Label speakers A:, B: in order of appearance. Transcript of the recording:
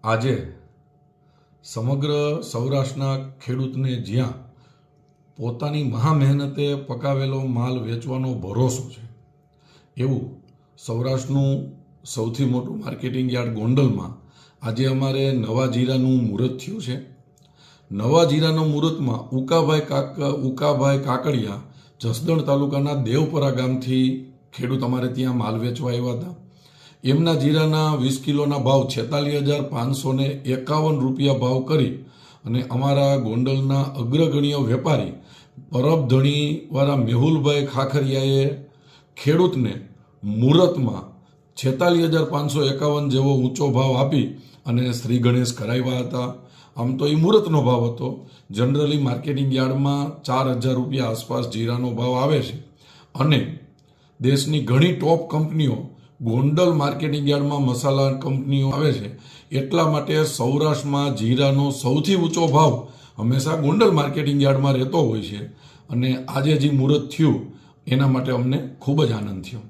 A: આજે સમગ્ર સૌરાષ્ટ્રના ખેડૂતને જ્યાં પોતાની મહા મહેનતે પકાવેલો માલ વેચવાનો ભરોસો છે, એવું સૌરાષ્ટ્રનું સૌથી મોટું માર્કેટિંગ યાર્ડ ગોંડલમાં આજે અમારે નવા જીરાનું મુહૂર્ત થયું છે. નવા જીરાના મુહૂર્તમાં ઉકાભાઈ કાકડિયા જસદણ તાલુકાના દેવપરા ગામથી ખેડૂત અમારે ત્યાં માલ વેચવા આવ્યા હતા. એમના જીરાના 20 કિલોના ભાવ 46,551 રૂપિયા ભાવ કરી અને અમારા ગોંડલના અગ્રગણ્ય વેપારી પરબધણીવાળા મેહુલભાઈ ખાખરિયાએ ખેડૂતને મુહૂર્તમાં 46,551 જેવો ઊંચો ભાવ આપી અને શ્રી ગણેશ કરાવ્યા હતા. આમ તો એ મુહૂર્તનો ભાવ હતો. જનરલી માર્કેટિંગ યાર્ડમાં 4,000 રૂપિયા આસપાસ જીરાનો ભાવ આવે છે અને દેશની ઘણી ટોપ કંપનીઓ ગોંડલ માર્કેટિંગ યાર્ડમાં મસાલા કંપનીઓ આવે છે. એટલા માટે સૌરાષ્ટ્રમાં જીરાનો સૌથી ઊંચો ભાવ હંમેશા ગોંડલ માર્કેટિંગ યાર્ડમાં રહેતો હોય છે અને આજે જે મુહૂર્ત થયું એના માટે અમને ખૂબ જ આનંદ થયો.